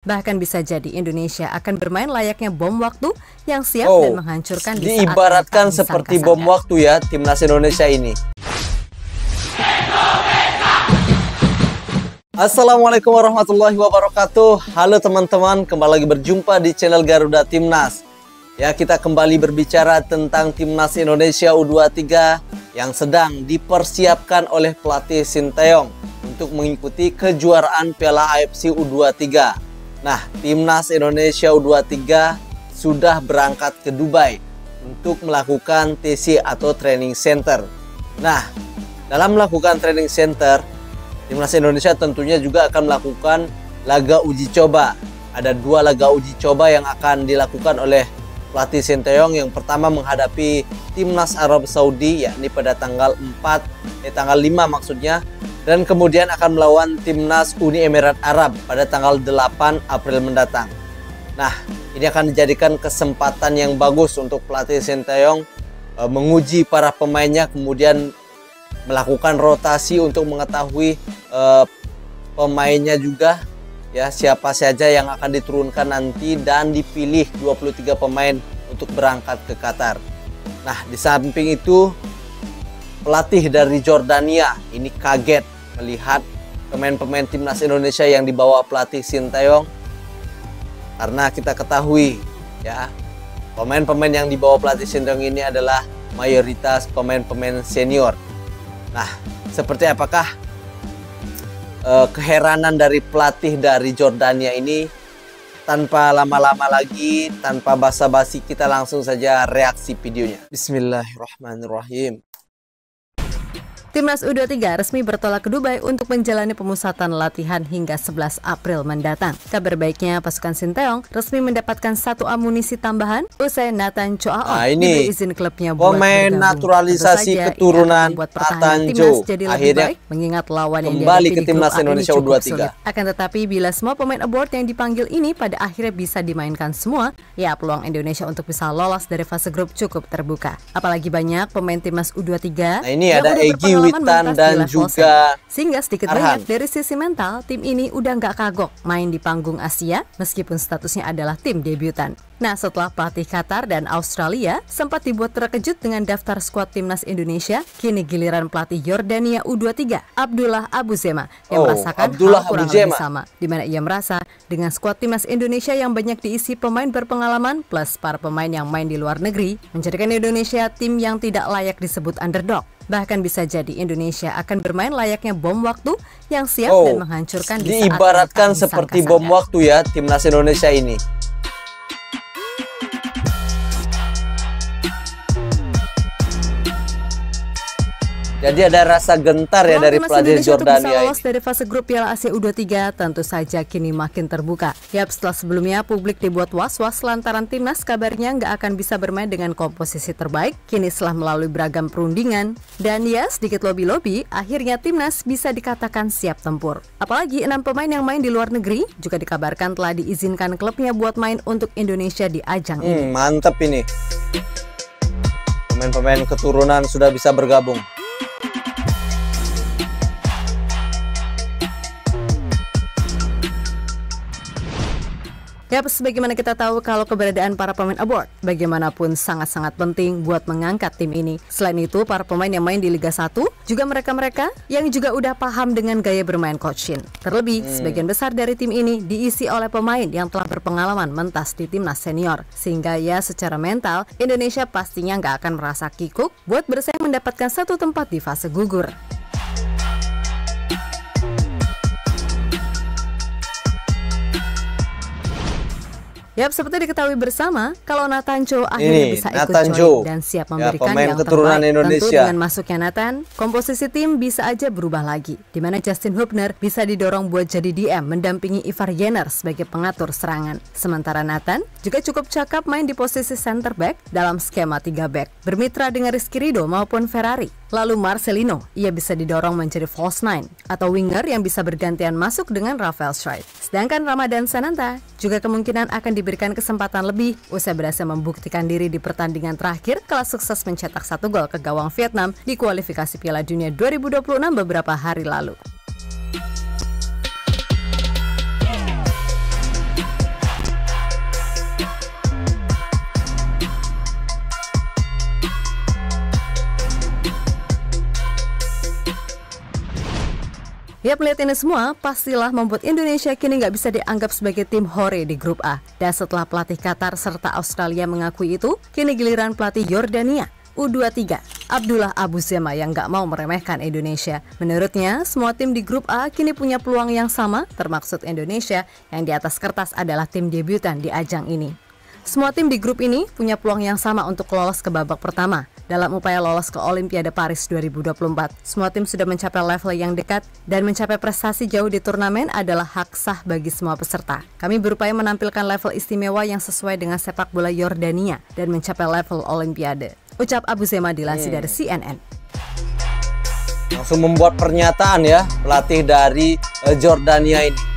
Bahkan bisa jadi Indonesia akan bermain layaknya bom waktu yang siap dan menghancurkan di saat diibaratkan seperti bom waktu ya timnas Indonesia ini. Assalamualaikum warahmatullahi wabarakatuh. Halo teman-teman, kembali lagi berjumpa di channel Garuda Timnas. Ya, kita kembali berbicara tentang timnas Indonesia U23 yang sedang dipersiapkan oleh pelatih Sinteyong untuk mengikuti kejuaraan Piala AFC U23. Nah, timnas Indonesia U23 sudah berangkat ke Dubai untuk melakukan TC atau training center. Nah, dalam melakukan training center, timnas Indonesia tentunya juga akan melakukan laga uji coba. Ada 2 laga uji coba yang akan dilakukan oleh pelatih Sinteyong. Yang pertama menghadapi timnas Arab Saudi, yakni pada tanggal 5 maksudnya. Dan kemudian akan melawan timnas Uni Emirat Arab pada tanggal 8 April mendatang. Nah, ini akan dijadikan kesempatan yang bagus untuk pelatih Sinteyong menguji para pemainnya, kemudian melakukan rotasi untuk mengetahui pemainnya juga, ya, siapa saja yang akan diturunkan nanti dan dipilih 23 pemain untuk berangkat ke Qatar. Nah, di samping itu pelatih dari Jordania ini kaget melihat pemain-pemain timnas Indonesia yang dibawa pelatih Sinteyong, karena kita ketahui ya, pemain-pemain yang dibawa pelatih Sinteyong ini adalah mayoritas pemain-pemain senior. Nah, seperti apakah keheranan dari pelatih dari Jordania ini? Tanpa lama-lama lagi, tanpa basa-basi, kita langsung saja reaksi videonya. Bismillahirrahmanirrahim. Timnas U23 resmi bertolak ke Dubai untuk menjalani pemusatan latihan hingga 11 April mendatang. Kabar baiknya, pasukan Sinteyong resmi mendapatkan 1 amunisi tambahan usai Nathan Choaon diberi izin klubnya buat pemain naturalisasi keturunan Nathan Cho akhirnya mengingat lawan yang kembali ke timnas Indonesia U23. Akan tetapi bila semua pemain abroad yang dipanggil ini pada akhirnya bisa dimainkan semua, ya peluang Indonesia untuk bisa lolos dari fase grup cukup terbuka. Apalagi banyak pemain timnas U23 ini ada Egy, Witan dan juga sehingga sedikit banyak dari sisi mental tim ini udah nggak kagok main di panggung Asia meskipun statusnya adalah tim debutan. Nah, setelah pelatih Qatar dan Australia sempat dibuat terkejut dengan daftar skuad timnas Indonesia, kini giliran pelatih Yordania U23 Abdullah Abu Zema yang merasakan hal kurang lebih sama, di mana ia merasa dengan skuad timnas Indonesia yang banyak diisi pemain berpengalaman plus para pemain yang main di luar negeri menjadikan Indonesia tim yang tidak layak disebut underdog. Bahkan bisa jadi Indonesia akan bermain layaknya bom waktu yang siap dan menghancurkan di saat diibaratkan seperti bom waktu ya timnas Indonesia ini. Jadi ada rasa gentar ya dari pelatih Jordania lolos dari fase grup Piala Asia U23 tentu saja kini makin terbuka. Yap, setelah sebelumnya publik dibuat was-was lantaran timnas kabarnya nggak akan bisa bermain dengan komposisi terbaik, kini setelah melalui beragam perundingan dan ya sedikit lobi-lobi, akhirnya timnas bisa dikatakan siap tempur. Apalagi 6 pemain yang main di luar negeri juga dikabarkan telah diizinkan klubnya buat main untuk Indonesia di ajang ini. Mantap ini. Pemain-pemain keturunan sudah bisa bergabung. Ya, sebagaimana kita tahu kalau keberadaan para pemain abroad bagaimanapun sangat-sangat penting buat mengangkat tim ini. Selain itu, para pemain yang main di Liga 1 juga mereka-mereka yang juga udah paham dengan gaya bermain Coach Shin. Terlebih, sebagian besar dari tim ini diisi oleh pemain yang telah berpengalaman mentas di timnas senior. Sehingga ya secara mental, Indonesia pastinya nggak akan merasa kikuk buat bersaing mendapatkan 1 tempat di fase gugur. Yap, seperti diketahui bersama, kalau Nathan Cho akhirnya bisa ikut join dan siap memberikan yang terbaik. Tentu dengan masuknya Nathan, komposisi tim bisa aja berubah lagi, di mana Justin Hubner bisa didorong buat jadi DM mendampingi Ivar Jenner sebagai pengatur serangan. Sementara Nathan juga cukup cakap main di posisi center back dalam skema 3 back, bermitra dengan Rizky Ridho maupun Ferrari. Lalu Marcelino, ia bisa didorong menjadi false nine atau winger yang bisa bergantian masuk dengan Rafael Schreiber. Sedangkan Ramadan Sananta juga kemungkinan akan diberikan kesempatan lebih usai berhasil membuktikan diri di pertandingan terakhir kala sukses mencetak 1 gol ke gawang Vietnam di kualifikasi Piala Dunia 2026 beberapa hari lalu. Ya, melihat ini semua pastilah membuat Indonesia kini nggak bisa dianggap sebagai tim hore di grup A. Dan setelah pelatih Qatar serta Australia mengakui itu, kini giliran pelatih Yordania U23 Abdullah Abu Zema yang nggak mau meremehkan Indonesia. Menurutnya, semua tim di grup A kini punya peluang yang sama, termaksud Indonesia yang di atas kertas adalah tim debutan di ajang ini. Semua tim di grup ini punya peluang yang sama untuk lolos ke babak pertama dalam upaya lolos ke Olimpiade Paris 2024. Semua tim sudah mencapai level yang dekat dan mencapai prestasi jauh di turnamen adalah hak sah bagi semua peserta. Kami berupaya menampilkan level istimewa yang sesuai dengan sepak bola Yordania dan mencapai level Olimpiade, ucap Abu Zema dilansir dari CNN. Langsung membuat pernyataan ya pelatih dari Jordania ini.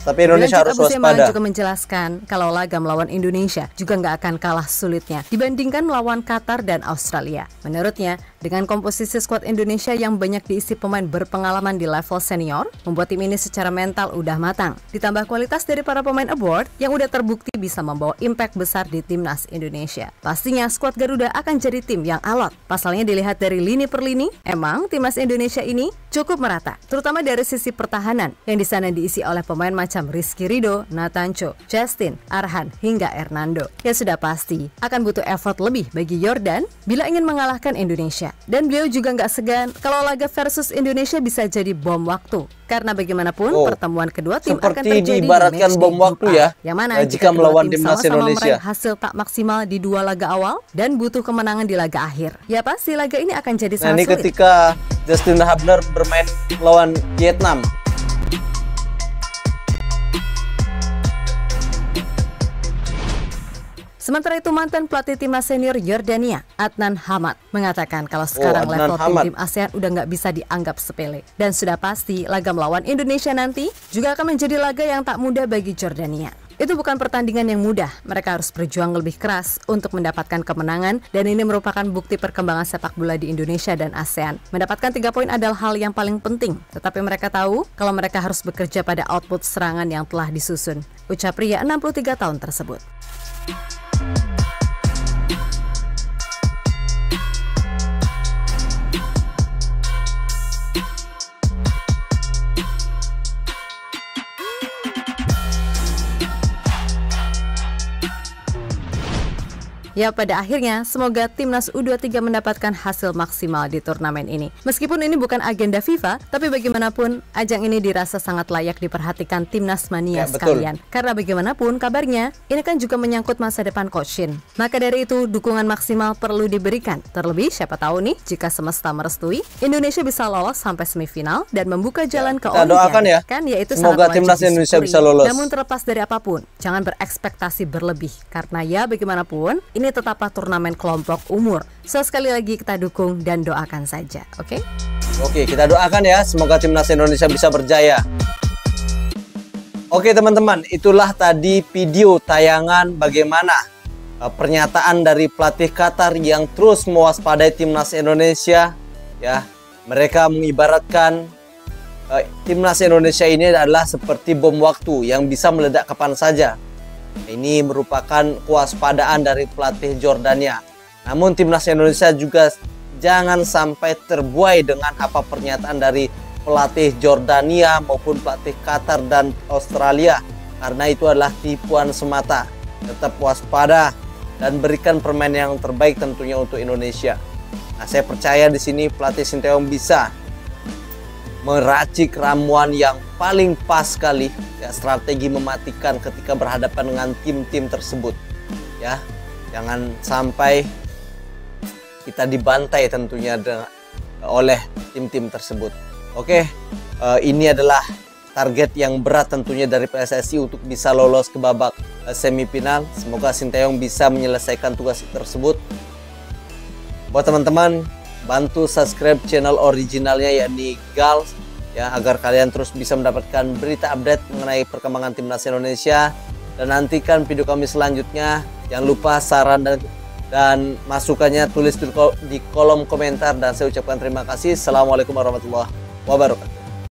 Tapi Indonesia harus waspada. Juga menjelaskan kalau laga melawan Indonesia juga nggak akan kalah sulitnya dibandingkan melawan Qatar dan Australia. Menurutnya, dengan komposisi skuad Indonesia yang banyak diisi pemain berpengalaman di level senior, membuat tim ini secara mental udah matang. Ditambah kualitas dari para pemain abroad yang udah terbukti bisa membawa impact besar di timnas Indonesia. Pastinya skuad Garuda akan jadi tim yang alot. Pasalnya dilihat dari lini per lini, emang timnas Indonesia ini cukup merata, terutama dari sisi pertahanan yang di sana diisi oleh pemain macam Rizky Ridho, Nathancho, Justin, Arhan, hingga Hernando. Ya sudah pasti akan butuh effort lebih bagi Yordan bila ingin mengalahkan Indonesia. Dan beliau juga nggak segan kalau laga versus Indonesia bisa jadi bom waktu. Karena bagaimanapun pertemuan kedua tim akan terjadi diibaratkan bom waktu ya. Yang mana jika melawan timnas Indonesia hasil tak maksimal di 2 laga awal dan butuh kemenangan di laga akhir. Ya pasti laga ini akan jadi sangat sulit. Ketika Justin Hubner bermain melawan Vietnam. Sementara itu, mantan pelatih timnas senior Yordania, Adnan Hamad, mengatakan kalau sekarang level tim ASEAN udah nggak bisa dianggap sepele. Dan sudah pasti laga melawan Indonesia nanti juga akan menjadi laga yang tak mudah bagi Jordania. Itu bukan pertandingan yang mudah, mereka harus berjuang lebih keras untuk mendapatkan kemenangan dan ini merupakan bukti perkembangan sepak bola di Indonesia dan ASEAN. Mendapatkan 3 poin adalah hal yang paling penting, tetapi mereka tahu kalau mereka harus bekerja pada output serangan yang telah disusun, ucap pria 63 tahun tersebut. Ya, pada akhirnya semoga timnas U23 mendapatkan hasil maksimal di turnamen ini. Meskipun ini bukan agenda FIFA, tapi bagaimanapun ajang ini dirasa sangat layak diperhatikan timnas mania sekalian. Karena bagaimanapun kabarnya, ini kan juga menyangkut masa depan Coach Shin. Maka dari itu, dukungan maksimal perlu diberikan. Terlebih, siapa tahu nih, jika semesta merestui, Indonesia bisa lolos sampai semifinal dan membuka jalan ke Olimpiade. Doakan ya. Kan ya itu semoga timnas Indonesia bisa lolos. Namun terlepas dari apapun, jangan berekspektasi berlebih. Karena ya bagaimanapun, ini tetaplah turnamen kelompok umur. So sekali lagi kita dukung dan doakan saja, oke? Oke, kita doakan ya, semoga timnas Indonesia bisa berjaya. Oke teman-teman, itulah tadi video tayangan bagaimana pernyataan dari pelatih Qatar yang terus mewaspadai timnas Indonesia. Ya, mereka mengibaratkan timnas Indonesia ini adalah seperti bom waktu yang bisa meledak kapan saja. Ini merupakan kewaspadaan dari pelatih Jordania. Namun timnas Indonesia juga jangan sampai terbuai dengan apa pernyataan dari pelatih Jordania maupun pelatih Qatar dan Australia. Karena itu adalah tipuan semata. Tetap waspada dan berikan permainan yang terbaik tentunya untuk Indonesia. Nah, saya percaya di sini pelatih Sinteyong bisa meracik ramuan yang paling pas sekali ya, strategi mematikan ketika berhadapan dengan tim-tim tersebut ya. Jangan sampai kita dibantai tentunya oleh tim-tim tersebut. Oke, ini adalah target yang berat tentunya dari PSSI untuk bisa lolos ke babak semifinal. Semoga Sinteyong bisa menyelesaikan tugas tersebut. Buat teman-teman, bantu subscribe channel originalnya yakni GAL ya, agar kalian terus bisa mendapatkan berita update mengenai perkembangan timnas Indonesia. Dan nantikan video kami selanjutnya. Jangan lupa saran dan masukannya tulis di kolom komentar, dan saya ucapkan terima kasih. Assalamualaikum warahmatullahi wabarakatuh.